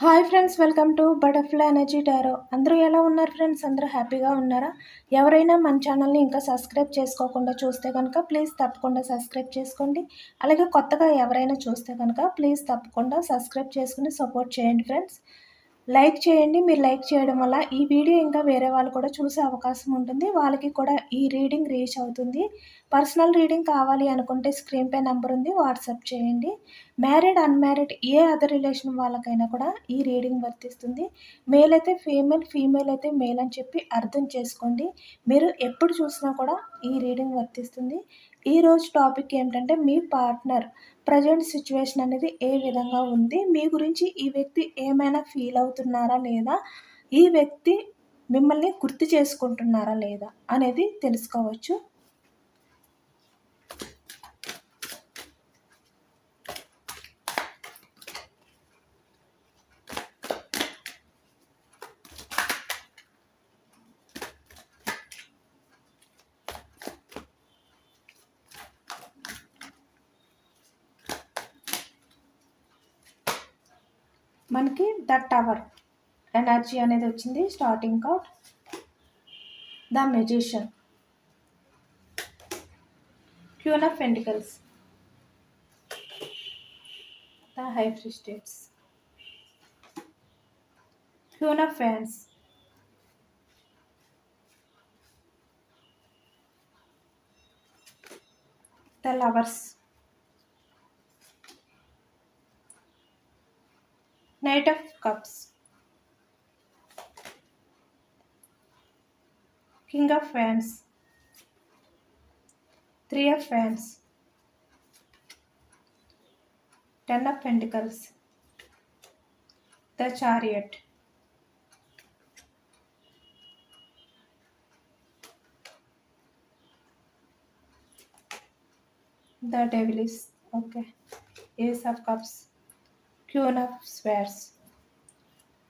Hi friends, welcome to butterfly energy tarot. అందరూ ఎలా ఉన్నారు ఫ్రెండ్స్? అందరూ హ్యాపీగా ఉన్నారా? ఎవరైనా మన ఛానల్ని ఇంకా సబ్స్క్రైబ్ చేసుకోకుండా చూస్తే కనుక ప్లీజ్ తప్పకుండా సబ్స్క్రైబ్ చేసుకోండి. అలాగే కొత్తగా ఎవరైనా చూస్తే కనుక ప్లీజ్ తప్పకుండా సబ్స్క్రైబ్ చేసుకుని సపోర్ట్ చేయండి ఫ్రెండ్స్. లైక్ చేయండి. మీరు లైక్ చేయడం వల్ల ఈ వీడియో ఇంకా వేరే వాళ్ళు కూడా చూసే అవకాశం ఉంటుంది. వాళ్ళకి కూడా ఈ రీడింగ్ రీచ్ అవుతుంది. పర్సనల్ రీడింగ్ కావాలి అనుకుంటే స్క్రీన్ పై నెంబర్ ఉంది, వాట్సాప్ చేయండి. మ్యారీడ్, అన్మ్యారీడ్ ఏ అదర్ రిలేషన్ వాళ్ళకైనా కూడా ఈ రీడింగ్ వర్తిస్తుంది. మేల్ అయితే ఫీమేల్, ఫీమేల్ అయితే మేల్ అని చెప్పి అర్థం చేసుకోండి. మీరు ఎప్పుడు చూసినా కూడా ఈ రీడింగ్ వర్తిస్తుంది. ఈరోజు టాపిక్ ఏంటంటే మీ పార్ట్నర్ ప్రజెంట్ సిచ్యువేషన్ అనేది ఏ విధంగా ఉంది, మీ గురించి ఈ వ్యక్తి ఏమైనా ఫీల్ అవుతున్నారా లేదా, ఈ వ్యక్తి మిమ్మల్ని గుర్తు చేసుకుంటున్నారా లేదా అనేది తెలుసుకోవచ్చు. మనకి ద టవర్ ఎనర్జీ అనేది వచ్చింది. Starting card the magician, queen of pentacles, the high priestess, queen of fans, the lovers, Knight of Cups, King of Wands, Three of Wands, Ten of Pentacles, the Chariot, the Devil is okay, Ace of Cups, Queen of Swords,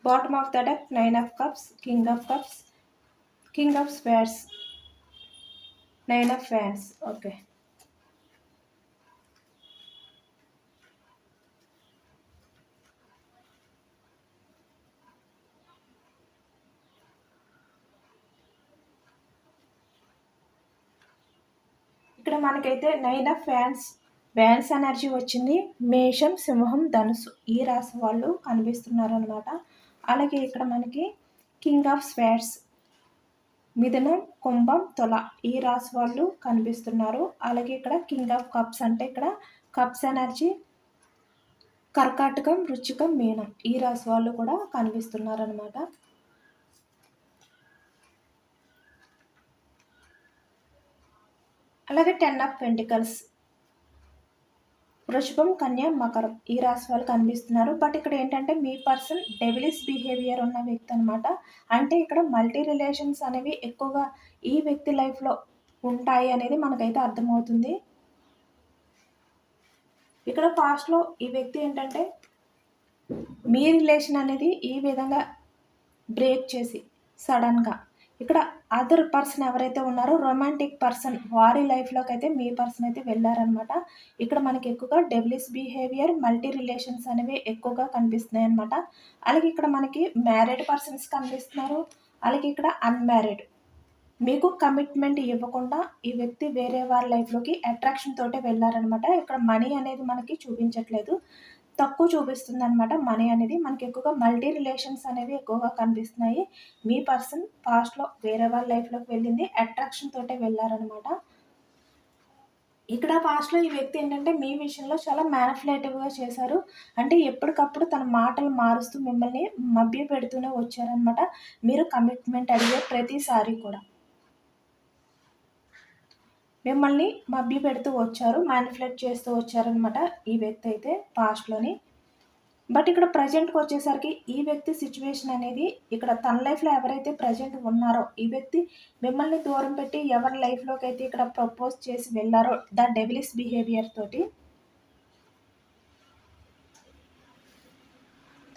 bottom of the deck, Nine of Cups, King of Cups, King of Swords, Nine of Wands. Okay. ఇక్కడ మనకైతే nine of wands energy వచ్చింది. మేషం, సింహం, ధనుసు ఈ రాశి వాళ్ళు కనిపిస్తున్నారు అనమాట. అలాగే ఇక్కడ మనకి కింగ్ ఆఫ్ స్వార్డ్స్, మిథునం, కుంభం, తుల ఈ రాశి వాళ్ళు కనిపిస్తున్నారు. అలాగే ఇక్కడ కింగ్ ఆఫ్ కప్స్ అంటే ఇక్కడ కప్స్ ఎనర్జీ కర్కాటకం, వృశ్చికం, మీనం ఈ రాశి వాళ్ళు కూడా కనిపిస్తున్నారు అనమాట. అలాగే టెన్ ఆఫ్ పెంటికల్స్, వృషభం, కన్య, మకరం ఈ రాశి వాళ్ళు కనిపిస్తున్నారు. బట్ ఇక్కడ ఏంటంటే మీ పర్సన్ డెవిలిష్ బిహేవియర్ ఉన్న వ్యక్తి అనమాట. అంటే ఇక్కడ మల్టీ రిలేషన్స్ అనేవి ఎక్కువగా ఈ వ్యక్తి లైఫ్లో ఉంటాయి అనేది మనకైతే అర్థమవుతుంది. ఇక్కడ పాస్ట్లో ఈ వ్యక్తి ఏంటంటే మీ రిలేషన్ అనేది ఈ విధంగా బ్రేక్ చేసి సడన్గా ఇక్కడ అదర్ పర్సన్ ఎవరైతే ఉన్నారో రొమాంటిక్ పర్సన్ వారి లైఫ్లోకి అయితే మీ పర్సన్ అయితే వెళ్ళారనమాట. ఇక్కడ మనకి ఎక్కువగా డెవిలిష్ బిహేవియర్, మల్టీ రిలేషన్స్ అనేవి ఎక్కువగా కనిపిస్తున్నాయి అనమాట. అలాగే ఇక్కడ మనకి మ్యారీడ్ పర్సన్స్ కనిపిస్తున్నారు. అలాగే ఇక్కడ అన్మ్యారీడ్, మీకు కమిట్మెంట్ ఇవ్వకుండా ఈ వ్యక్తి వేరే వారి లైఫ్లోకి అట్రాక్షన్ తోటే వెళ్ళారనమాట. ఇక్కడ మనీ అనేది మనకి చూపించట్లేదు, తక్కువ చూపిస్తుంది అనమాట. మనీ అనేది మనకి ఎక్కువగా మల్టీ రిలేషన్స్ అనేవి ఎక్కువగా కనిపిస్తున్నాయి. మీ పర్సన్ పాస్ట్లో వేరే వాళ్ళ లైఫ్లోకి వెళ్ళింది అట్రాక్షన్ తోటే వెళ్ళారనమాట. ఇక్కడ పాస్ట్లో ఈ వ్యక్తి ఏంటంటే మీ విషయంలో చాలా మ్యానిపులేటివ్గా చేశారు. అంటే ఎప్పటికప్పుడు తన మాటలు మారుస్తూ మిమ్మల్ని మభ్య పెడుతూనే వచ్చారనమాట. మీరు కమిట్మెంట్ అడిగే ప్రతిసారి కూడా మిమ్మల్ని మభ్య పెడుతూ వచ్చారు, మ్యానిపులేట్ చేస్తూ వచ్చారనమాట ఈ వ్యక్తి అయితే పాస్ట్లోని. బట్ ఇక్కడ ప్రజెంట్కి వచ్చేసరికి ఈ వ్యక్తి సిచ్యువేషన్ అనేది ఇక్కడ తన లైఫ్లో ఎవరైతే ప్రజెంట్ ఉన్నారో ఈ వ్యక్తి మిమ్మల్ని దూరం పెట్టి ఎవరి లైఫ్లోకి అయితే ఇక్కడ ప్రపోజ్ చేసి వెళ్ళారో ద డెవిలిష్ బిహేవియర్ తోటి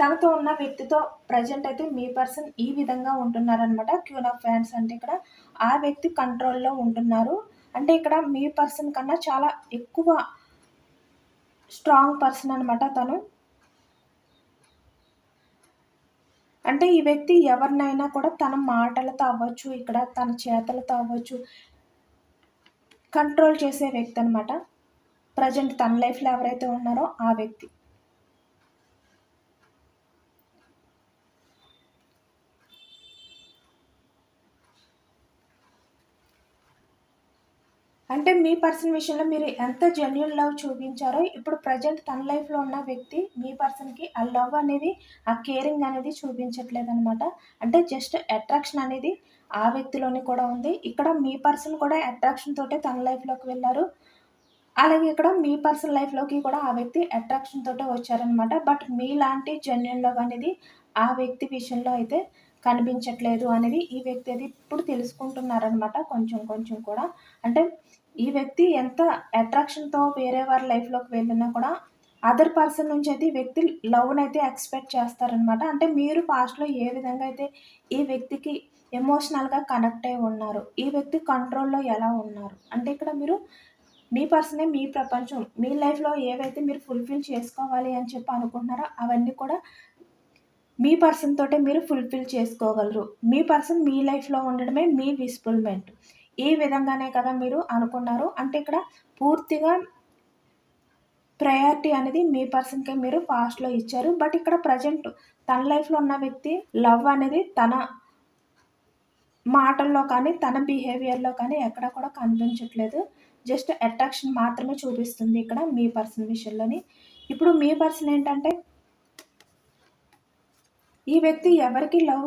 తనతో ఉన్న వ్యక్తితో ప్రజెంట్ అయితే మీ పర్సన్ ఈ విధంగా ఉంటున్నారనమాట. క్వీన్ ఆఫ్ ఫ్యాన్స్ అంటే ఇక్కడ ఆ వ్యక్తి కంట్రోల్లో ఉంటున్నారు. అంటే ఇక్కడ మీ పర్సన్ కన్నా చాలా ఎక్కువ స్ట్రాంగ్ పర్సన్ అనమాట తను. అంటే ఈ వ్యక్తి ఎవరినైనా కూడా తన మాటలతో అవ్వచ్చు, ఇక్కడ తన చేతలతో అవ్వచ్చు, కంట్రోల్ చేసే వ్యక్తి అనమాట. ప్రజెంట్ తన లైఫ్‌లో ఎవరైతే ఉన్నారో ఆ వ్యక్తి. అంటే మీ పర్సన్ విషయంలో మీరు ఎంత జెన్యూన్ లవ్ చూపించారో, ఇప్పుడు ప్రజెంట్ తన లైఫ్‌లో ఉన్న వ్యక్తి మీ పర్సన్‌కి ఆ లవ్ అనేది, ఆ కేరింగ్ అనేది చూపించట్లేదనమాట. అంటే జస్ట్ అట్రాక్షన్ అనేది ఆ వ్యక్తిలోని కూడా ఉంది. ఇక్కడ మీ పర్సన్ కూడా అట్రాక్షన్ తోటే తన లైఫ్‌లోకి వెళ్లారు. అలాగే ఇక్కడ మీ పర్సనల్ లైఫ్‌లోకి కూడా ఆ వ్యక్తి అట్రాక్షన్ తోటే వచ్చారనమాట. బట్ మీలాంటి జెన్యూన్ లవ్ అనేది ఆ వ్యక్తి విషయంలో అయితే కనిపించట్లేదు అనేది ఈ వ్యక్తి అది ఇప్పుడు తెలుసుకుంటున్నారనమాట కొంచెం కొంచెం కూడా. అంటే ఈ వ్యక్తి ఎంత అట్రాక్షన్‌తో వేరే వారి లైఫ్‌లోకి వెళ్ళినా కూడా అదర్ పర్సన్ నుంచి అయితే ఈ వ్యక్తి లవ్‌నైతే ఎక్స్‌పెక్ట్ చేస్తారనమాట. అంటే మీరు పాస్ట్‌లో ఏ విధంగా అయితే ఈ వ్యక్తికి ఎమోషనల్‌గా కనెక్ట్ అయ్యి ఉన్నారు, ఈ వ్యక్తి కంట్రోల్‌లో ఎలా ఉన్నారు, అంటే ఇక్కడ మీరు మీ పర్సనే మీ ప్రపంచం. మీ లైఫ్‌లో ఏవైతే మీరు ఫుల్‌ఫిల్ చేసుకోవాలి అని చెప్పి అనుకుంటున్నారో అవన్నీ కూడా మీ పర్సన్ తోటే మీరు ఫుల్‌ఫిల్ చేసుకోగలరు. మీ పర్సన్ మీ లైఫ్‌లో ఉండడమే మీ విస్‌ఫుల్‌మెంట్. ఈ విధంగానే కదా మీరు అనుకున్నారు. అంటే ఇక్కడ పూర్తిగా ప్రయారిటీ అనేది మీ పర్సన్‌కే మీరు పాస్ట్‌లో ఇచ్చారు. బట్ ఇక్కడ ప్రెజెంట్ తన లైఫ్‌లో ఉన్న వ్యక్తి లవ్ అనేది తన మాటల్లో కానీ, తన బిహేవియర్‌లో కానీ ఎక్కడ కూడా కనిపించట్లేదు. జస్ట్ అట్రాక్షన్ మాత్రమే చూపిస్తుంది ఇక్కడ మీ పర్సన్ విషయంలోని. ఇప్పుడు మీ పర్సన్ ఏంటంటే ఈ వ్యక్తి ఎవరికి లవ్,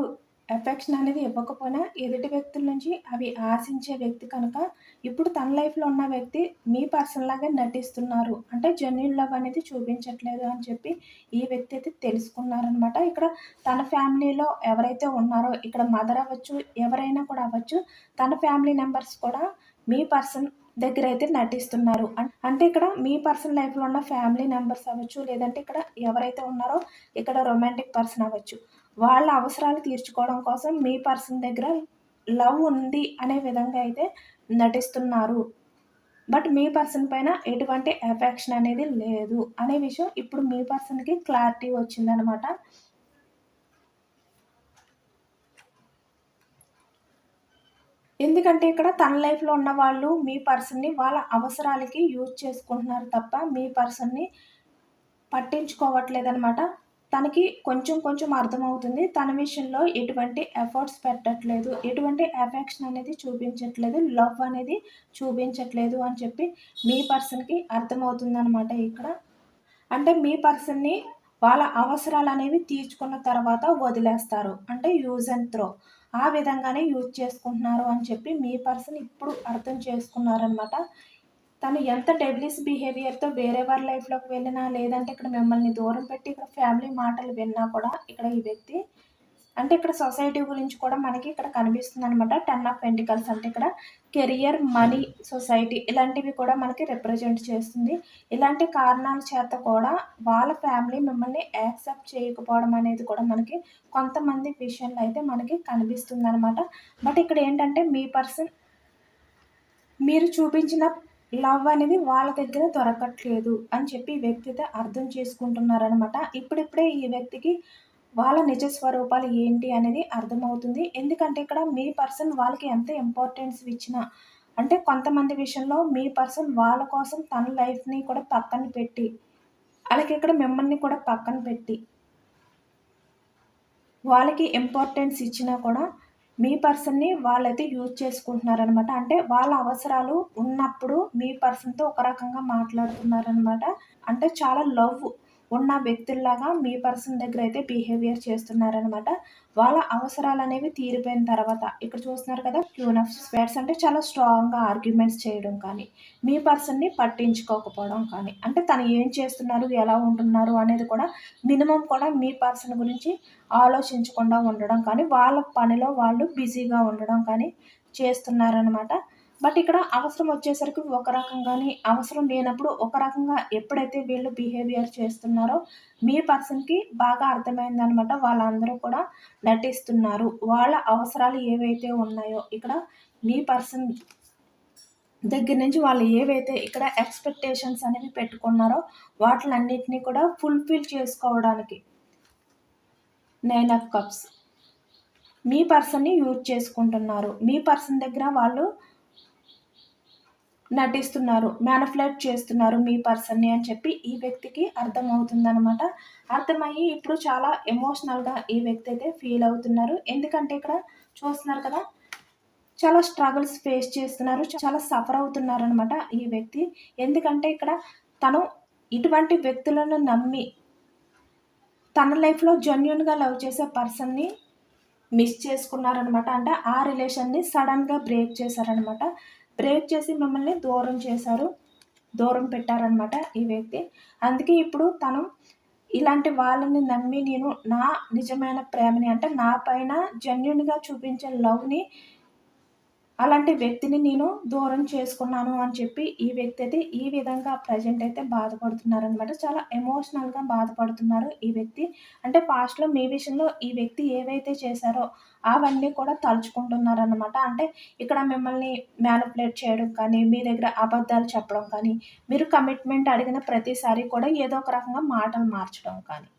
ఎఫెక్షన్ అనేది ఇవ్వకపోయినా ఎదుటి వ్యక్తుల నుంచి అవి ఆశించే వ్యక్తి కనుక, ఇప్పుడు తన లైఫ్‌లో ఉన్న వ్యక్తి మీ పర్సన్ లాగే నటిస్తున్నారు. అంటే జెన్యూన్ లవ్ అనేది చూపించట్లేదు అని చెప్పి ఈ వ్యక్తి అయితే తెలుసుకున్నారనమాట. ఇక్కడ తన ఫ్యామిలీలో ఎవరైతే ఉన్నారో, ఇక్కడ మదర్ అవ్వచ్చు, ఎవరైనా కూడా అవ్వచ్చు, తన ఫ్యామిలీ మెంబర్స్ కూడా మీ పర్సన్ దగ్గరైతే నటిస్తున్నారు. అంటే ఇక్కడ మీ పర్సనల్ లైఫ్‌లో ఉన్న ఫ్యామిలీ మెంబర్స్ అవ్వచ్చు, లేదంటే ఇక్కడ ఎవరైతే ఉన్నారో ఇక్కడ రొమాంటిక్ పర్సన్ అవ్వచ్చు. వాళ్ళ అవసరాలు తీర్చుకోవడం కోసం మీ పర్సన్ దగ్గర లవ్ ఉంది అనే విధంగా అయితే నటిస్తున్నారు. బట్ మీ పర్సన్ పైన ఎటువంటి ఎఫెక్షన్ అనేది లేదు అనే విషయం ఇప్పుడు మీ పర్సన్‌కి క్లారిటీ వచ్చిందనమాట. ఎందుకంటే ఇక్కడ తన లైఫ్‌లో ఉన్న వాళ్ళు మీ పర్సన్‌ని వాళ్ళ అవసరాలకి యూజ్ చేసుకుంటున్నారు తప్ప, మీ పర్సన్‌ని పట్టించుకోవట్లేదనమాట. తనకి కొంచెం కొంచెం అర్థమవుతుంది. తన విషయంలో ఎటువంటి ఎఫర్ట్స్ పెట్టట్లేదు, ఎటువంటి ఎఫెక్షన్ అనేది చూపించట్లేదు, లవ్ అనేది చూపించట్లేదు అని చెప్పి మీ పర్సన్‌కి అర్థమవుతుందనమాట ఇక్కడ. అంటే మీ పర్సన్‌ని వాళ్ళ అవసరాలనేవి తీర్చుకున్న తర్వాత వదిలేస్తారు. అంటే యూజ్ అండ్ త్రో. ఆ విధంగానే యూజ్ చేసుకుంటున్నారు అని చెప్పి మీ పర్సన్ ఇప్పుడు అర్థం చేసుకున్నారనమాట. తను ఎంత డెవిలిష్ బిహేవియర్‌తో వేరే వారి లైఫ్‌లోకి వెళ్ళినా, లేదంటే ఇక్కడ మిమ్మల్ని దూరం పెట్టి ఇక్కడ ఫ్యామిలీ మాటలు విన్నా కూడా ఇక్కడ ఈ వ్యక్తి అంటే ఇక్కడ సొసైటీ గురించి కూడా మనకి ఇక్కడ కనిపిస్తుందనమాట. 10 ఆఫ్ పెంటికల్స్ అంటే ఇక్కడ కెరియర్, మనీ, సొసైటీ ఇలాంటివి కూడా మనకి రిప్రజెంట్ చేస్తుంది. ఇలాంటి కారణాల చేత కూడా వాళ్ళ ఫ్యామిలీ మిమ్మల్ని యాక్సెప్ట్ చేయకపోవడం అనేది కూడా మనకి కొంతమంది విషయంలో అయితే మనకి కనిపిస్తుందనమాట. బట్ ఇక్కడ ఏంటంటే మీ పర్సన్ మీరు చూపించిన లవ్ అనేది వాళ్ళ దగ్గర దొరకట్లేదు అని చెప్పి ఈ వ్యక్తి అయితే అర్థం చేసుకుంటున్నారనమాట. ఇప్పుడిప్పుడే ఈ వ్యక్తికి వాళ్ళ నిజ స్వరూపాలు ఏంటి అనేది అర్థమవుతుంది. ఎందుకంటే ఇక్కడ మీ పర్సన్ వాళ్ళకి ఎంత ఇంపార్టెన్స్ ఇచ్చినా, అంటే కొంతమంది విషయంలో మీ పర్సన్ వాళ్ళ కోసం తన లైఫ్‌ని కూడా పక్కన పెట్టి, అలాగే ఇక్కడ మిమ్మల్ని కూడా పక్కన పెట్టి, వాళ్ళకి ఇంపార్టెన్స్ ఇచ్చినా కూడా మీ పర్సన్‌ని వాళ్ళైతే యూజ్ చేసుకుంటున్నారనమాట. అంటే వాళ్ళ అవసరాలు ఉన్నప్పుడు మీ పర్సన్‌తో ఒక రకంగా మాట్లాడుతున్నారనమాట. అంటే చాలా లవ్ ఉన్న వ్యక్తుల్లాగా మీ పర్సన్ దగ్గరైతే బిహేవియర్ చేస్తున్నారనమాట. వాళ్ళ అవసరాలనేవి తీరిపోయిన తర్వాత ఇక్కడ చూస్తున్నారు కదా! క్వీన్ ఆఫ్ స్వేర్డ్స్ అంటే చాలా స్ట్రాంగ్‌గా ఆర్గ్యుమెంట్స్ చేయడం కానీ, మీ పర్సన్‌ని పట్టించుకోకపోవడం కానీ, అంటే తను ఏం చేస్తున్నారు, ఎలా ఉంటున్నారు అనేది కూడా మినిమమ్ కూడా మీ పర్సన్ గురించి ఆలోచించకుండా ఉండడం కానీ, వాళ్ళ పనిలో వాళ్ళు బిజీగా ఉండడం కానీ చేస్తున్నారనమాట. బట్ ఇక్కడ అవసరం వచ్చేసరికి ఒక రకంగాని, అవసరం లేనప్పుడు ఒక రకంగా ఎప్పుడైతే వీళ్ళు బిహేవియర్ చేస్తున్నారో, మీ పర్సన్‌కి బాగా అర్థమైందనమాట. వాళ్ళందరూ కూడా నటిస్తున్నారు. వాళ్ళ అవసరాలు ఏవైతే ఉన్నాయో, ఇక్కడ మీ పర్సన్ దగ్గర నుంచి వాళ్ళు ఏవైతే ఇక్కడ ఎక్స్‌పెక్టేషన్స్ అనేవి పెట్టుకున్నారో, వాటిలన్నిటిని కూడా ఫుల్‌ఫిల్ చేసుకోవడానికి నైన్ ఆఫ్ కప్స్. మీ పర్సన్ని యూజ్ చేసుకుంటున్నారు. మీ పర్సన్ దగ్గర వాళ్ళు నటిస్తున్నారు, మ్యానిపులేట్ చేస్తున్నారు మీ పర్సన్ని అని చెప్పి ఈ వ్యక్తికి అర్థమవుతుందనమాట. అర్థమయ్యి ఇప్పుడు చాలా ఎమోషనల్గా ఈ వ్యక్తి అయితే ఫీల్ అవుతున్నారు. ఎందుకంటే ఇక్కడ చూస్తున్నారు కదా, చాలా స్ట్రగుల్స్ ఫేస్ చేస్తున్నారు, చాలా సఫర్ అవుతున్నారనమాట ఈ వ్యక్తి. ఎందుకంటే ఇక్కడ తను ఇటువంటి వ్యక్తులను నమ్మి తన లైఫ్లో జెన్యూన్గా లవ్ చేసే పర్సన్ని మిస్ చేసుకున్నారనమాట. అంటే ఆ రిలేషన్ని సడన్గా బ్రేక్ చేశారనమాట. బ్రేక్ చేసి మిమ్మల్ని దూరం పెట్టారనమాట ఈ వ్యక్తి. అందుకే ఇప్పుడు తను ఇలాంటి వాళ్ళని నమ్మి నేను నా నిజమైన ప్రేమని, అంటే నా పైన జెన్యూన్గా చూపించే లవ్ని, అలాంటి వ్యక్తిని నేను దూరం చేసుకున్నాను అని చెప్పి ఈ వ్యక్తి అయితే ఈ విధంగా ప్రజెంట్ అయితే బాధపడుతున్నారనమాట. చాలా ఎమోషనల్గా బాధపడుతున్నారు ఈ వ్యక్తి. అంటే పాస్ట్లో మీ విషయంలో ఈ వ్యక్తి ఏవైతే చేశారో అవన్నీ కూడా తలుచుకుంటున్నారనమాట. అంటే ఇక్కడ మిమ్మల్ని మ్యానిపులేట్ చేయడం కానీ, మీ దగ్గర అబద్ధాలు చెప్పడం కానీ, మీరు కమిట్మెంట్ అడిగిన ప్రతిసారి కూడా ఏదో ఒక రకంగా మాటలు మార్చడం కానీ,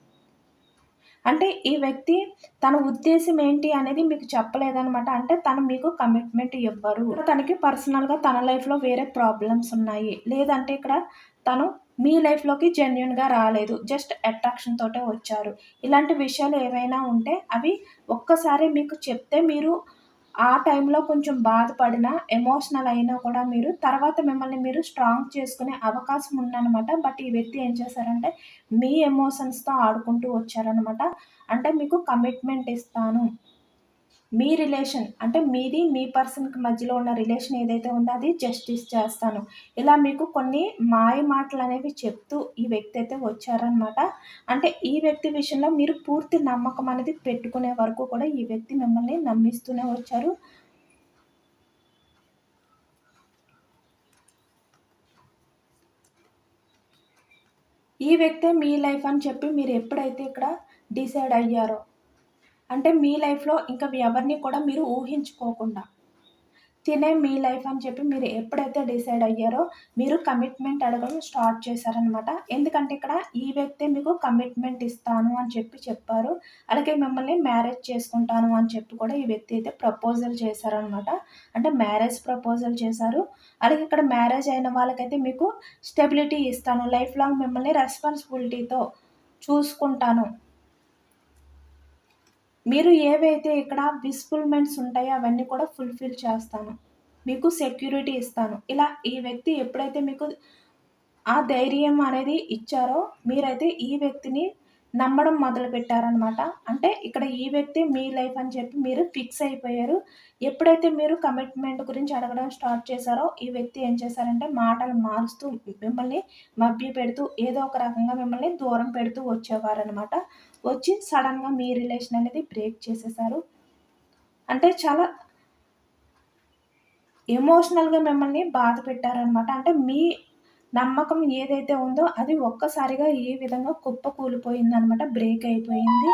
అంటే ఈ వ్యక్తి తన ఉద్దేశ్యం ఏంటి అనేది మీకు చెప్పలేదనమాట. అంటే తను మీకు కమిట్మెంట్ ఇవ్వరు. తనకి పర్సనల్‌గా తన లైఫ్‌లో వేరే ప్రాబ్లమ్స్ ఉన్నాయి. లేదంటే ఇక్కడ తను మీ లైఫ్‌లోకి జెన్యూన్‌గా రాలేదు. జస్ట్ అట్రాక్షన్ తోటే వచ్చారు. ఇలాంటి విషయాలు ఏవైనా ఉంటే అవి ఒక్కసారి మీకు చెప్తే మీరు ఆ టైంలో కొంచెం బాధపడినా, ఎమోషనల్ అయినా కూడా మీరు తర్వాత మిమ్మల్ని మీరు స్ట్రాంగ్ చేసుకునే అవకాశం ఉందనమాట. బట్ ఈ వ్యక్తి ఏం చేశారంటే మీ ఎమోషన్స్‌తో ఆడుకుంటూ వచ్చారనమాట. అంటే మీకు కమిట్మెంట్ ఇస్తాను, మీ రిలేషన్ అంటే మీది మీ పర్సన్‌కి మధ్యలో ఉన్న రిలేషన్ ఏదైతే ఉందో అది జస్టిస్ చేస్తాను, ఇలా మీకు కొన్ని మాయ మాటలనేవి చెప్తూ ఈ వ్యక్తి అయితే వచ్చారనమాట. అంటే ఈ వ్యక్తి విషయంలో మీరు పూర్తి నమ్మకం అనేది పెట్టుకునే వరకు కూడా ఈ వ్యక్తి మిమ్మల్ని నమ్మిస్తూనే వచ్చారు. ఈ వ్యక్తే మీ లైఫ్ అని చెప్పి మీరు ఎప్పుడైతే ఇక్కడ డిసైడ్ అయ్యారో, అంటే మీ లైఫ్‌లో ఇంకా ఎవరిని కూడా మీరు ఊహించుకోకుండా తినే మీ లైఫ్ అని చెప్పి మీరు ఎప్పుడైతే డిసైడ్ అయ్యారో, మీరు కమిట్మెంట్ అడగడం స్టార్ట్ చేశారనమాట. ఎందుకంటే ఇక్కడ ఈ వ్యక్తే మీకు కమిట్మెంట్ ఇస్తాను అని చెప్పి చెప్పారు. అలాగే మిమ్మల్ని మ్యారేజ్ చేసుకుంటాను అని చెప్పి కూడా ఈ వ్యక్తి అయితే ప్రపోజల్ చేశారనమాట. అంటే మ్యారేజ్ ప్రపోజల్ చేశారు. అలాగే ఇక్కడ మ్యారేజ్ అయిన వాళ్ళకైతే మీకు స్టెబిలిటీ ఇస్తాను, లైఫ్ లాంగ్ మిమ్మల్ని రెస్పాన్సిబిలిటీతో చూసుకుంటాను, మీరు ఏవైతే ఇక్కడ విస్ఫుల్మెంట్స్ ఉంటాయో అవన్నీ కూడా ఫుల్ఫిల్ చేస్తాను, మీకు సెక్యూరిటీ ఇస్తాను. ఇలా ఈ వ్యక్తి ఎప్పుడైతే మీకు ఆ ధైర్యం అనేది ఇచ్చారో, మీరైతే ఈ వ్యక్తిని నమ్మడం మొదలుపెట్టారనమాట. అంటే ఇక్కడ ఈ వ్యక్తి మీ లైఫ్ అని చెప్పి మీరు ఫిక్స్ అయిపోయారు. ఎప్పుడైతే మీరు కమిట్మెంట్ గురించి అడగడం స్టార్ట్ చేశారో, ఈ వ్యక్తి ఏం చేశారంటే మాటలు మారుస్తూ మిమ్మల్ని మభ్యపెడుతూ ఏదో ఒక రకంగా మిమ్మల్ని దూరం పెడుతూ వచ్చేవారనమాట. వచ్చి సడన్‌గా మీ రిలేషన్ అనేది బ్రేక్ చేసేశారు. అంటే చాలా ఎమోషనల్‌గా మిమ్మల్ని బాధ పెట్టారనమాట. అంటే మీ నమ్మకం ఏదైతే ఉందో అది ఒక్కసారిగా ఈ విధంగా కుప్పకూలిపోయిందనమాట. బ్రేక్ అయిపోయింది.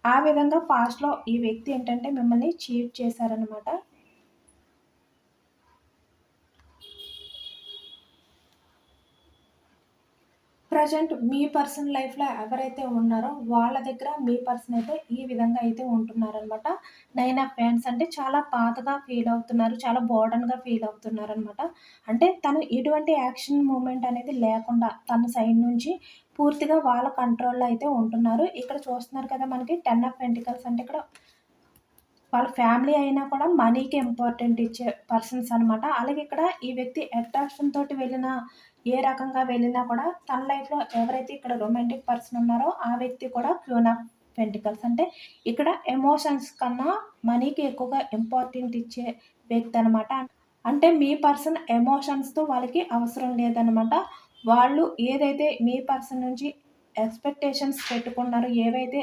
ఆ విధంగా పాస్ట్‌లో ఈ వ్యక్తి ఏంటంటే మిమ్మల్ని చీట్ చేశారనమాట. ప్రజెంట్ మీ పర్సన్ లైఫ్‌లో ఎవరైతే ఉన్నారో వాళ్ళ దగ్గర మీ పర్సన్ అయితే ఈ విధంగా అయితే ఉంటున్నారనమాట. 9 ఆఫ్ వ్యాండ్స్ అంటే చాలా బాధగా ఫీల్ అవుతున్నారు, చాలా బర్డెన్‌గా ఫీల్ అవుతున్నారనమాట. అంటే తను ఎటువంటి యాక్షన్ మూవ్‌మెంట్ అనేది లేకుండా తన సైడ్ నుంచి పూర్తిగా వాళ్ళ కంట్రోల్‌లో అయితే ఉంటున్నారు. ఇక్కడ చూస్తున్నారు కదా మనకి 10 ఆఫ్ పెంటికల్స్ అంటే ఇక్కడ వాళ్ళ ఫ్యామిలీ అయినా కూడా మనీకి ఇంపార్టెంట్ ఇచ్చే పర్సన్స్ అనమాట. అలాగే ఇక్కడ ఈ వ్యక్తి అట్రాక్షన్ తోటి వెళ్ళినా, ఏ రకంగా వెళ్ళినా కూడా తన లైఫ్‌లో ఎవరైతే ఇక్కడ రొమాంటిక్ పర్సన్ ఉన్నారో ఆ వ్యక్తి కూడా క్వీన్ ఆఫ్ పెంటికల్స్. అంటే ఇక్కడ ఎమోషన్స్ కన్నా మనీకి ఎక్కువగా ఇంపార్టెంట్ ఇచ్చే వ్యక్తి అనమాట. అంటే మీ పర్సన్ ఎమోషన్స్‌తో వాళ్ళకి అవసరం లేదనమాట. వాళ్ళు ఏదైతే మీ పర్సన్ నుంచి ఎక్స్‌పెక్టేషన్స్ పెట్టుకున్నారో, ఏవైతే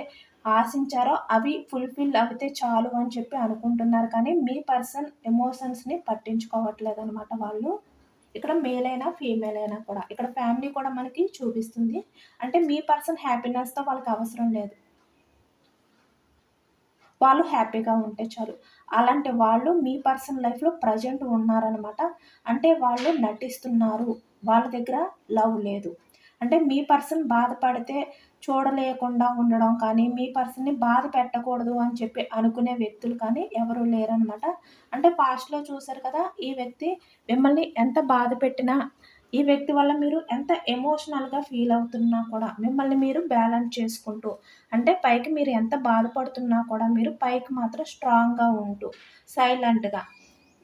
ఆశించారో అవి ఫుల్‌ఫిల్ అవుతే చాలు అని చెప్పి అనుకుంటున్నారు. కానీ మీ పర్సన్ ఎమోషన్స్‌ని పట్టించుకోవట్లేదనమాట వాళ్ళు. ఇక్కడ మేల్ అయినా, ఫీమేల్ అయినా కూడా. ఇక్కడ ఫ్యామిలీ కూడా మనకి చూపిస్తుంది. అంటే మీ పర్సన్ హ్యాపీనెస్‌తో వాళ్ళకి అవసరం లేదు, వాళ్ళు హ్యాపీగా ఉంటే చాలు. అలాంటి వాళ్ళు మీ పర్సన్ లైఫ్‌లో ప్రెజెంట్ ఉన్నారనమాట. అంటే వాళ్ళు నటిస్తున్నారు, వాళ్ళ దగ్గర లవ్ లేదు. అంటే మీ పర్సన్ బాధపడితే చూడలేకుండా ఉండడం కానీ, మీ పర్సన్‌ని బాధ పెట్టకూడదు అని చెప్పి అనుకునే వ్యక్తులు కానీ ఎవరు లేరనమాట. అంటే పాస్ట్‌లో చూసారు కదా! ఈ వ్యక్తి మిమ్మల్ని ఎంత బాధ పెట్టినా, ఈ వ్యక్తి వల్ల మీరు ఎంత ఎమోషనల్‌గా ఫీల్ అవుతున్నా కూడా, మిమ్మల్ని మీరు బ్యాలెన్స్ చేసుకుంటూ, అంటే పైకి మీరు ఎంత బాధపడుతున్నా కూడా, మీరు పైకి మాత్రం స్ట్రాంగ్‌గా ఉంటూ, సైలెంట్‌గా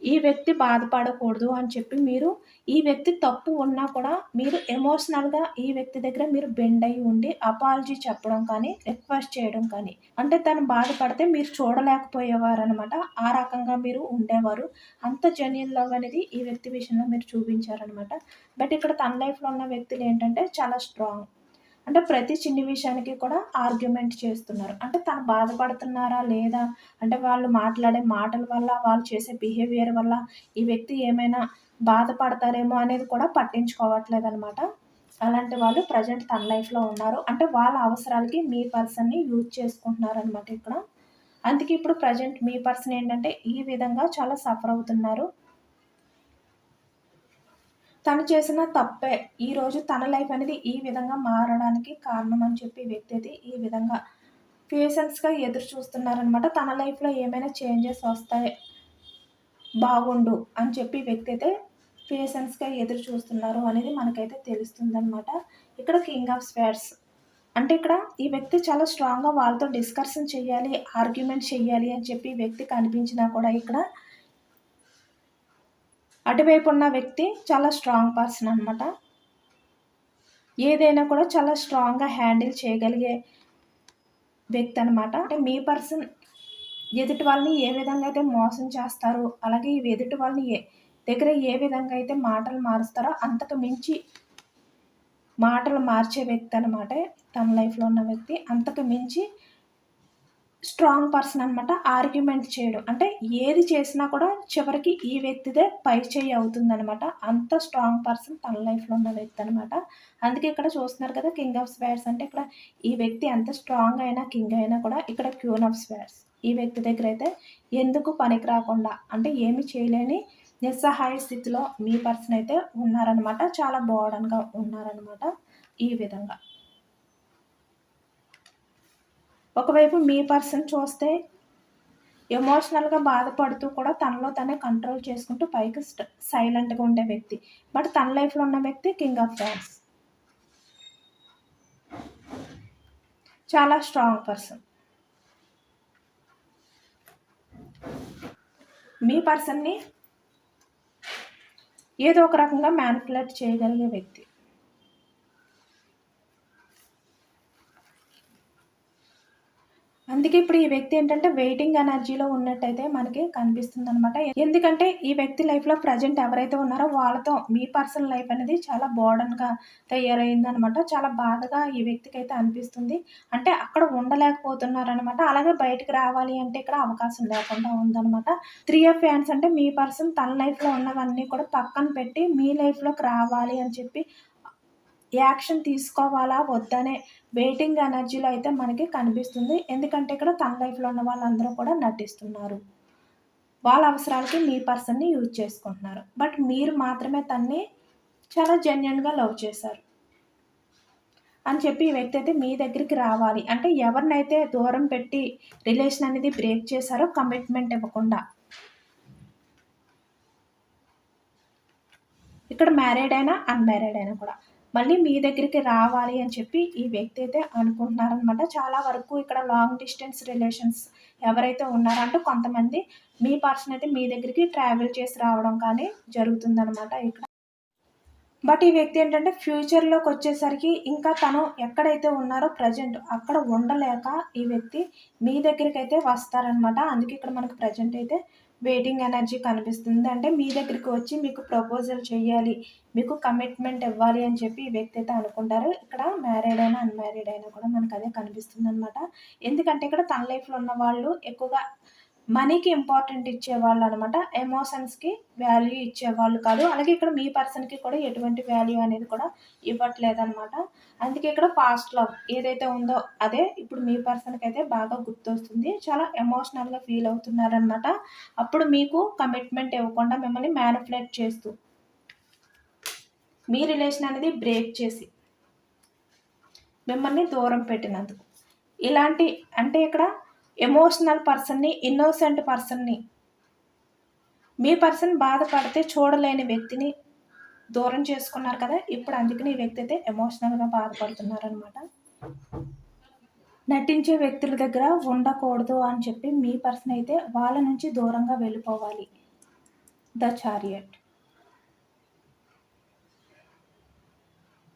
ఈ వ్యక్తి బాధపడకూడదు అని చెప్పి మీరు ఈ వ్యక్తి తప్పు ఉన్నా కూడా మీరు ఎమోషనల్‌గా ఈ వ్యక్తి దగ్గర మీరు బెండ్ అయ్యి ఉండి అపాలజీ చెప్పడం కానీ, రిక్వెస్ట్ చేయడం కానీ, అంటే తను బాధపడితే మీరు చూడలేకపోయేవారనమాట. ఆ రకంగా మీరు ఉండేవారు. అంత జెన్యూన్ లవ్ అనేది ఈ వ్యక్తి విషయంలో మీరు చూపించారనమాట. బట్ ఇక్కడ తన లైఫ్‌లో ఉన్న వ్యక్తులేంటంటే చాలా స్ట్రాంగ్. అంటే ప్రతి చిన్ని విషయానికి కూడా ఆర్గ్యుమెంట్ చేస్తున్నారు. అంటే తను బాధపడుతున్నారా లేదా? అంటే వాళ్ళు మాట్లాడే మాటల వల్ల, వాళ్ళు చేసే బిహేవియర్ వల్ల ఈ వ్యక్తి ఏమైనా బాధపడతారేమో అనేది కూడా పట్టించుకోవట్లేదనమాట. అలాంటి వాళ్ళు ప్రెజెంట్ తన లైఫ్‌లో ఉన్నారు. అంటే వాళ్ళ అవసరాలకి మీ పర్సన్‌ని యూజ్ చేసుకుంటున్నారనమాట ఇక్కడ. అందుకే ఇప్పుడు ప్రెజెంట్ మీ పర్సన్ ఏంటంటే ఈ విధంగా చాలా సఫర్ అవుతున్నారు. తను చేసిన తప్పే ఈరోజు తన లైఫ్ అనేది ఈ విధంగా మారడానికి కారణం అని చెప్పి ఈ వ్యక్తి అయితే ఈ విధంగా పేషెన్స్‌గా ఎదురు చూస్తున్నారనమాట. తన లైఫ్‌లో ఏమైనా చేంజెస్ వస్తాయి బాగుండు అని చెప్పి ఈ వ్యక్తి అయితే పేషెన్స్‌గా ఎదురు చూస్తున్నారు అనేది మనకైతే తెలుస్తుందనమాట. ఇక్కడ కింగ్ ఆఫ్ స్వేర్డ్స్ అంటే ఇక్కడ ఈ వ్యక్తి చాలా స్ట్రాంగ్‌గా వాళ్ళతో డిస్కషన్ చేయాలి, ఆర్గ్యుమెంట్ చేయాలి అని చెప్పి ఈ వ్యక్తికి అనిపించినా కూడా ఇక్కడ అటువైపు ఉన్న వ్యక్తి చాలా స్ట్రాంగ్ పర్సన్ అనమాట. ఏదైనా కూడా చాలా స్ట్రాంగ్‌గా హ్యాండిల్ చేయగలిగే వ్యక్తి అనమాట. అంటే మీ పర్సన్ ఎదుటి వాళ్ళని ఏ విధంగా అయితే మోసం చేస్తారో, అలాగే ఈ ఎదుటి వాళ్ళని దగ్గర ఏ విధంగా అయితే మాటలు మారుస్తారో అంతకు మించి మాటలు మార్చే వ్యక్తి అనమాట తన లైఫ్‌లో ఉన్న వ్యక్తి. అంతకు మించి స్ట్రాంగ్ పర్సన్ అనమాట. ఆర్గ్యుమెంట్ చేయడం. అంటే ఏది చేసినా కూడా చివరికి ఈ వ్యక్తిదే పై చెయ్యి అవుతుందనమాట. అంత స్ట్రాంగ్ పర్సన్ తన లైఫ్‌లో ఉన్న వ్యక్తి అనమాట. అందుకే ఇక్కడ చూస్తున్నారు కదా! కింగ్ ఆఫ్ స్వేర్డ్స్ అంటే ఇక్కడ ఈ వ్యక్తి ఎంత స్ట్రాంగ్ అయినా, కింగ్ అయినా కూడా ఇక్కడ క్వీన్ ఆఫ్ స్వేర్డ్స్. ఈ వ్యక్తి దగ్గర అయితే ఎందుకు పనికి రాకుండా అంటే ఏమి చేయలేని నిస్సహాయ స్థితిలో మీ పర్సన్ అయితే ఉన్నారనమాట. చాలా బోర్డన్‌గా ఉన్నారనమాట. ఈ విధంగా. ఒకవైపు మీ పర్సన్ చూస్తే ఎమోషనల్‌గా బాధపడుతూ కూడా తనలో తనే కంట్రోల్ చేసుకుంటూ పైకి సైలెంట్‌గా ఉండే వ్యక్తి. బట్ తన లైఫ్‌లో ఉన్న వ్యక్తి కింగ్ ఆఫ్ వాండ్స్. చాలా స్ట్రాంగ్ పర్సన్. మీ పర్సన్‌ని ఏదో ఒక రకంగా మ్యానిపులేట్ చేయగలిగే వ్యక్తి. అందుకే ఇప్పుడు ఈ వ్యక్తి ఏంటంటే వెయిటింగ్ ఎనర్జీలో ఉన్నట్టయితే మనకి కనిపిస్తుందనమాట. ఎందుకంటే ఈ వ్యక్తి లైఫ్‌లో ప్రెజెంట్ ఎవరైతే ఉన్నారో వాళ్ళతో మీ పర్సనల్ లైఫ్ అనేది చాలా బర్డెన్‌గా తయారైందనమాట. చాలా బాధగా ఈ వ్యక్తికైతే అనిపిస్తుంది. అంటే అక్కడ ఉండలేకపోతున్నారనమాట. అలాగే బయటికి రావాలి అంటే ఇక్కడ అవకాశం లేకుండా ఉందనమాట. 3 ఆఫ్ హ్యాండ్స్ అంటే మీ పర్సన్ తన లైఫ్‌లో ఉన్నవన్నీ కూడా పక్కన పెట్టి మీ లైఫ్‌లోకి రావాలి అని చెప్పి యాక్షన్ తీసుకోవాలా? వద్దనే వెయిటింగ్ ఎనర్జీలో అయితే మనకి కనిపిస్తుంది. ఎందుకంటే ఇక్కడ తన లైఫ్‌లో ఉన్న వాళ్ళందరూ కూడా నటిస్తున్నారు. వాళ్ళ అవసరాలకి మీ పర్సన్‌ని యూజ్ చేసుకుంటున్నారు. బట్ మీరు మాత్రమే తనని చాలా జెన్యూన్‌గా లవ్ చేశారు. అని చెప్పి ఈ వ్యక్తి అయితే మీ దగ్గరికి రావాలి. అంటే ఎవరినైతే దూరం పెట్టి రిలేషన్ అనేది బ్రేక్ చేశారో కమిట్మెంట్ ఇవ్వకుండా. ఇక్కడ మ్యారీడ్ అయినా, అన్‌మ్యారీడ్ అయినా కూడా. మళ్ళీ మీ దగ్గరికి రావాలి అని చెప్పి ఈ వ్యక్తి అయితే అనుకుంటున్నారనమాట. చాలా వరకు ఇక్కడ లాంగ్ డిస్టెన్స్ రిలేషన్స్ ఎవరైతే ఉన్నారో అంటే కొంతమంది మీ పర్సన్ అయితే మీ దగ్గరికి ట్రావెల్ చేసి రావడం కానీ జరుగుతుందనమాట ఇక్కడ. బట్ ఈ వ్యక్తి ఏంటంటే ఫ్యూచర్‌లోకొచ్చేసరికి ఇంకా తను ఎక్కడైతే ఉన్నారో ప్రెజెంట్ అక్కడ ఉండలేక ఈ వ్యక్తి మీ దగ్గరికైతే వస్తారనమాట. అందుకే ఇక్కడ మనకు ప్రెజెంట్ అయితే వెయిటింగ్ ఎనర్జీ కనిపిస్తుంది. అంటే మీ దగ్గరికి వచ్చి మీకు ప్రపోజల్ చేయాలి, మీకు కమిట్మెంట్ ఇవ్వాలి అని చెప్పి ఈ వ్యక్తి అయితే అనుకుంటారు. ఇక్కడ మ్యారీడ్ అయినా, అన్‌మ్యారీడ్ అయినా కూడా మనకు అదే కనిపిస్తుందనమాట. ఎందుకంటే ఇక్కడ తన లైఫ్‌లో ఉన్న వాళ్ళు ఎక్కువగా మనీకి ఇంపార్టెంట్ ఇచ్చేవాళ్ళనమాట. ఎమోషన్స్‌కి వాల్యూ ఇచ్చేవాళ్ళు కాదు. అలాగే ఇక్కడ మీ పర్సన్‌కి కూడా ఎటువంటి వాల్యూ అనేది కూడా ఇవ్వట్లేదనమాట. అందుకే ఇక్కడ పాస్ట్ లవ్ ఏదైతే ఉందో అదే ఇప్పుడు మీ పర్సన్‌కైతే బాగా గుర్తొస్తుంది. చాలా ఎమోషనల్‌గా ఫీల్ అవుతున్నారనమాట. అప్పుడు మీకు కమిట్మెంట్ ఇవ్వకుండా మిమ్మల్ని మ్యానిపులేట్ చేస్తూ, మీ రిలేషన్ అనేది బ్రేక్ చేసి మిమ్మల్ని దూరం పెట్టినందుకు. ఇలాంటి అంటే ఇక్కడ ఎమోషనల్ పర్సన్ని, ఇన్నోసెంట్ పర్సన్ని, మీ పర్సన్ బాధపడితే చూడలేని వ్యక్తిని దూరం చేసుకున్నారు కదా, ఇప్పుడు అందుకని ఈ వ్యక్తి అయితే ఎమోషనల్గా బాధపడుతున్నారనమాట. నటించే వ్యక్తుల దగ్గర ఉండకూడదు అని చెప్పి మీ పర్సన్ అయితే వాళ్ళ నుంచి దూరంగా వెళ్ళిపోవాలి. ద చారియట్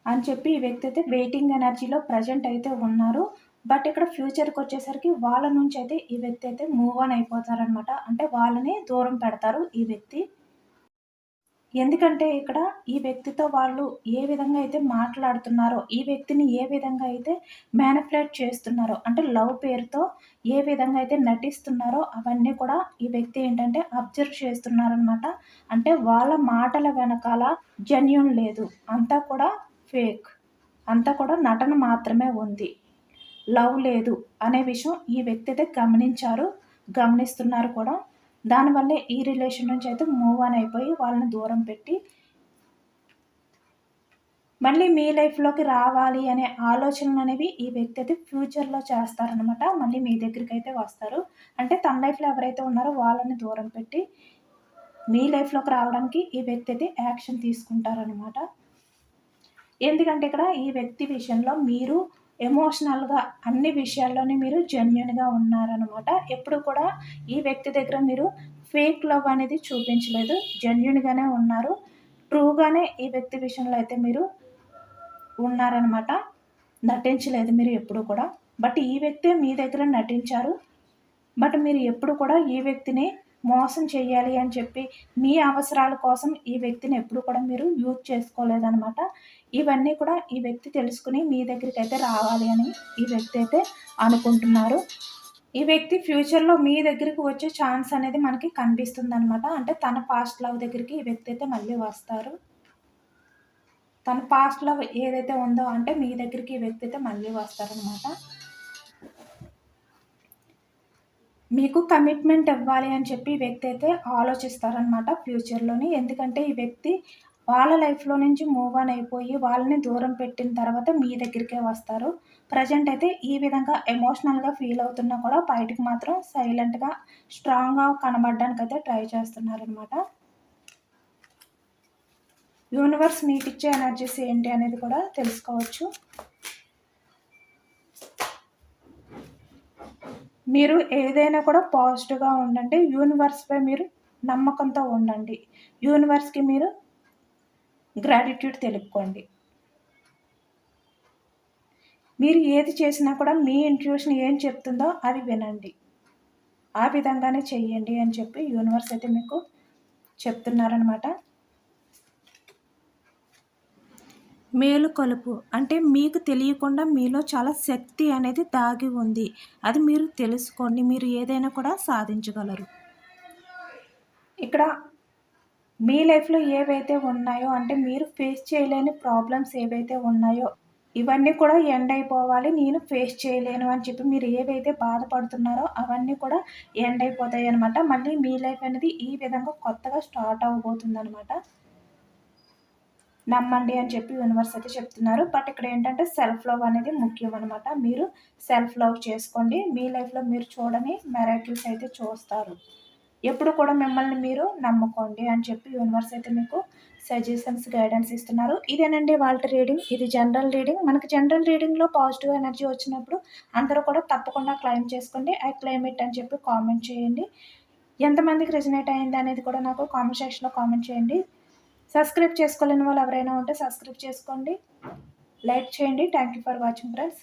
అని చెప్పి ఈ వ్యక్తి అయితే వెయిటింగ్ ఎనర్జీలో ప్రజెంట్ అయితే ఉన్నారు. బట్ ఇక్కడ ఫ్యూచర్కి వచ్చేసరికి వాళ్ళ నుంచి అయితే ఈ వ్యక్తి అయితే మూవ్ ఆన్ అయిపోతారనమాట. అంటే వాళ్ళని దూరం పెడతారు ఈ వ్యక్తి. ఎందుకంటే ఇక్కడ ఈ వ్యక్తితో వాళ్ళు ఏ విధంగా అయితే మాట్లాడుతున్నారో, ఈ వ్యక్తిని ఏ విధంగా అయితే మ్యానిపులేట్ చేస్తున్నారో, అంటే లవ్ పేరుతో ఏ విధంగా అయితే నటిస్తున్నారో అవన్నీ కూడా ఈ వ్యక్తి ఏంటంటే అబ్జర్వ్ చేస్తున్నారనమాట. అంటే వాళ్ళ మాటల వెనకాల జెన్యూన్ లేదు, అంతా కూడా ఫేక్, అంతా కూడా నటన మాత్రమే ఉంది, లవ్ లేదు అనే విషయం ఈ వ్యక్తి అయితే గమనిస్తున్నారు కూడా. దానివల్లే ఈ రిలేషన్ నుంచి అయితే మూవ్ ఆన్ అయిపోయి వాళ్ళని దూరం పెట్టి మళ్ళీ మీ లైఫ్లోకి రావాలి అనే ఆలోచనలు అనేవి ఈ వ్యక్తి అయితే ఫ్యూచర్లో చేస్తారనమాట. మళ్ళీ మీ దగ్గరికి అయితే వస్తారు. అంటే తన లైఫ్లో ఎవరైతే ఉన్నారో వాళ్ళని దూరం పెట్టి మీ లైఫ్లోకి రావడానికి ఈ వ్యక్తి అయితే యాక్షన్ తీసుకుంటారనమాట. ఎందుకంటే ఇక్కడ ఈ వ్యక్తి విషయంలో మీరు ఎమోషనల్గా అన్ని విషయాల్లోనే మీరు జెన్యూన్గా ఉన్నారనమాట. ఎప్పుడు కూడా ఈ వ్యక్తి దగ్గర మీరు ఫేక్ లవ్ అనేది చూపించలేదు, జెన్యూన్గానే ఉన్నారు, ట్రూగానే ఈ వ్యక్తి విషయంలో అయితే మీరు ఉన్నారనమాట. నటించలేదు మీరు ఎప్పుడు కూడా. బట్ ఈ వ్యక్తి మీ దగ్గర నటించారు. బట్ మీరు ఎప్పుడు కూడా ఈ వ్యక్తిని మోసం చేయాలి అని చెప్పి మీ అవసరాల కోసం ఈ వ్యక్తిని ఎప్పుడు కూడా మీరు యూజ్ చేసుకోలేదనమాట. ఇవన్నీ కూడా ఈ వ్యక్తి తెలుసుకుని మీ దగ్గరికి అయితే రావాలి అని ఈ వ్యక్తి అయితే అనుకుంటున్నారు. ఈ వ్యక్తి ఫ్యూచర్లో మీ దగ్గరికి వచ్చే ఛాన్స్ అనేది మనకి కనిపిస్తుంది అనమాట. అంటే తన పాస్ట్ లవ్ దగ్గరికి ఈ వ్యక్తి అయితే మళ్ళీ వస్తారు. తన పాస్ట్ లవ్ ఏదైతే ఉందో అంటే మీ దగ్గరికి ఈ వ్యక్తి అయితే మళ్ళీ వస్తారనమాట. మీకు కమిట్మెంట్ ఇవ్వాలి అని చెప్పి ఈ వ్యక్తి అయితే ఆలోచిస్తారనమాట ఫ్యూచర్లోని. ఎందుకంటే ఈ వ్యక్తి వాళ్ళ లైఫ్లో నుంచి మూవ్ ఆన్ అయిపోయి వాళ్ళని దూరం పెట్టిన తర్వాత మీ దగ్గరికే వస్తారు. ప్రజెంట్ అయితే ఈ విధంగా ఎమోషనల్గా ఫీల్ అవుతున్నా కూడా బయటకు మాత్రం సైలెంట్గా స్ట్రాంగ్గా కనబడడానికి అయితే ట్రై చేస్తున్నారనమాట. యూనివర్స్ మీకు ఇచ్చే ఎనర్జీస్ ఏంటి అనేది కూడా తెలుసుకోవచ్చు. మీరు ఏదైనా కూడా పాజిటివ్గా ఉండండి, యూనివర్స్పై మీరు నమ్మకంతో ఉండండి, యూనివర్స్కి మీరు గ్రాటిట్యూడ్ తెలుపుకోండి. మీరు ఏది చేసినా కూడా మీ ఇంట్యూషన్ ఏం చెప్తుందో అది వినండి, ఆ విధంగానే చెయ్యండి అని చెప్పి యూనివర్స్ అయితే మీకు చెప్తున్నారనమాట. మేలుకొలుపు అంటే మీకు తెలియకుండా మీలో చాలా శక్తి అనేది దాగి ఉంది, అది మీరు తెలుసుకోండి, మీరు ఏదైనా కూడా సాధించగలరు. ఇక్కడ మీ లైఫ్లో ఏవైతే ఉన్నాయో అంటే మీరు ఫేస్ చేయలేని ప్రాబ్లమ్స్ ఏవైతే ఉన్నాయో ఇవన్నీ కూడా ఎండ్ అయిపోవాలి, నేను ఫేస్ చేయలేను అని చెప్పి మీరు ఏవైతే బాధపడుతున్నారో అవన్నీ కూడా ఎండ్ అయిపోతాయి అనమాట. మళ్ళీ మీ లైఫ్ అనేది ఈ విధంగా కొత్తగా స్టార్ట్ అవ్వబోతుంది అనమాట. నమ్మండి అని చెప్పి యూనివర్స్ అయితే చెప్తున్నారు. బట్ ఇక్కడ ఏంటంటే సెల్ఫ్ లవ్ అనేది ముఖ్యం అనమాట. మీరు సెల్ఫ్ లవ్ చేసుకోండి, మీ లైఫ్లో మీరు చూడని మెరాకిల్స్ అయితే చూస్తారు. ఎప్పుడు కూడా మిమ్మల్ని మీరు నమ్ముకోండి అని చెప్పి యూనివర్స్ అయితే మీకు సజెషన్స్ గైడెన్స్ ఇస్తున్నారు. ఇదేనండి వాళ్ళ రీడింగ్. ఇది జనరల్ రీడింగ్. మనకి జనరల్ రీడింగ్లో పాజిటివ్ ఎనర్జీ వచ్చినప్పుడు అందరూ కూడా తప్పకుండా క్లెయిమ్ చేసుకోండి. ఐ క్లెయిమ్ ఇట్ అని చెప్పి కామెంట్ చేయండి. ఎంతమందికి రెజనేట్ అయింది అనేది కూడా నాకు కామెంట్ సెక్షన్లో కామెంట్ చేయండి. సబ్స్క్రైబ్ చేసుకోలేని వాళ్ళు ఎవరైనా ఉంటే సబ్స్క్రైబ్ చేసుకోండి, లైక్ చేయండి. Thank you for watching friends.